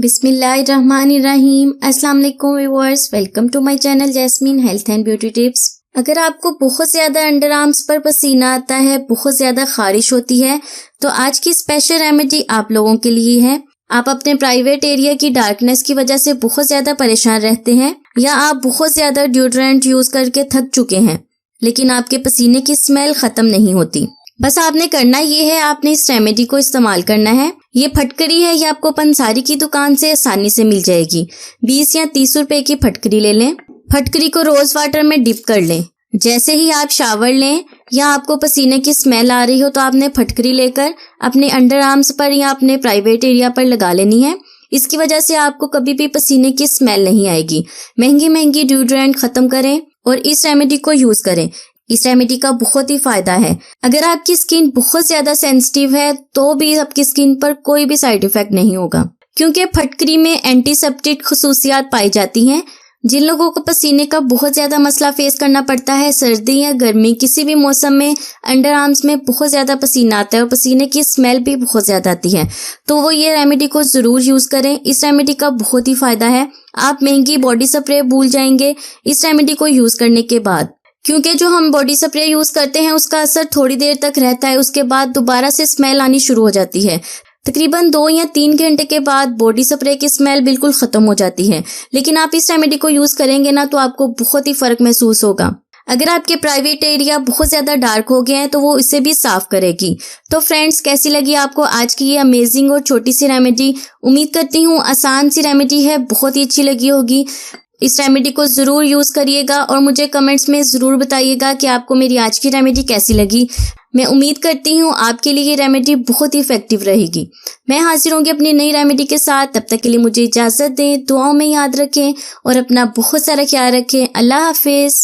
बिस्मिल्लाहिर्रहमानिर्रहीम। अस्सलाम वालेकुम viewers, welcome to my channel Jasmine health and beauty tips. अगर आपको बहुत ज़्यादा अंडर आर्म्स पर पसीना आता है, बहुत ज़्यादा खारिश होती है, तो आज की स्पेशल रेमेडी आप लोगों के लिए है। आप अपने प्राइवेट एरिया की डार्कनेस की वजह से बहुत ज़्यादा परेशान रहते हैं, या आप बहुत ज़्यादा डिओड्रेंट यूज़ करके थक चुके हैं, लेकिन आपके पसीने की स्मेल ख़त्म नहीं होती। बस आपने करना ये है, आपने इस रेमेडी को इस्तेमाल करना है। ये फटकरी है, ये आपको पंसारी की दुकान से आसानी से मिल जाएगी। 20 या 30 रुपए की फटकरी ले लें। फटकरी को रोज वाटर में डिप कर लें। जैसे ही आप शावर लें या आपको पसीने की स्मेल आ रही हो, तो आपने फटकरी लेकर अपने अंडर आर्म्स पर या अपने प्राइवेट एरिया पर लगा लेनी है। इसकी वजह से आपको कभी भी पसीने की स्मेल नहीं आएगी। महंगी महंगी डिओड्रेंट खत्म करें और इस रेमेडी को यूज करें। इस रेमेडी का बहुत ही फायदा है। अगर आपकी स्किन बहुत ज्यादा सेंसिटिव है तो भी आपकी स्किन पर कोई भी साइड इफेक्ट नहीं होगा, क्योंकि फटकरी में एंटीसेप्टिक खसूसियात पाई जाती हैं। जिन लोगों को पसीने का बहुत ज्यादा मसला फेस करना पड़ता है, सर्दी या गर्मी किसी भी मौसम में अंडर आर्म्स में बहुत ज्यादा पसीना आता है और पसीने की स्मेल भी बहुत ज्यादा आती है, तो वो ये रेमेडी को जरूर यूज करें। इस रेमेडी का बहुत ही फायदा है। आप महंगी बॉडी स्प्रे भूल जाएंगे इस रेमेडी को यूज करने के बाद, क्योंकि जो हम बॉडी स्प्रे यूज करते हैं उसका असर थोड़ी देर तक रहता है, उसके बाद दोबारा से स्मेल आनी शुरू हो जाती है। तकरीबन 2 या 3 घंटे के बाद बॉडी स्प्रे की स्मेल बिल्कुल खत्म हो जाती है। लेकिन आप इस रेमेडी को यूज करेंगे ना, तो आपको बहुत ही फर्क महसूस होगा। अगर आपके प्राइवेट एरिया बहुत ज्यादा डार्क हो गए हैं तो वो इसे भी साफ करेगी। तो फ्रेंड्स, कैसी लगी आपको आज की ये अमेजिंग और छोटी सी रेमेडी? उम्मीद करती हूँ आसान सी रेमेडी है, बहुत ही अच्छी लगी होगी। इस रेमेडी को जरूर यूज करिएगा और मुझे कमेंट्स में जरूर बताइएगा कि आपको मेरी आज की रेमेडी कैसी लगी। मैं उम्मीद करती हूँ आपके लिए ये रेमेडी बहुत ही इफेक्टिव रहेगी। मैं हाजिर होंगी अपनी नई रेमेडी के साथ। तब तक के लिए मुझे इजाजत दें। दुआओं में याद रखें और अपना बहुत सारा ख्याल रखें। अल्लाह हाफिज।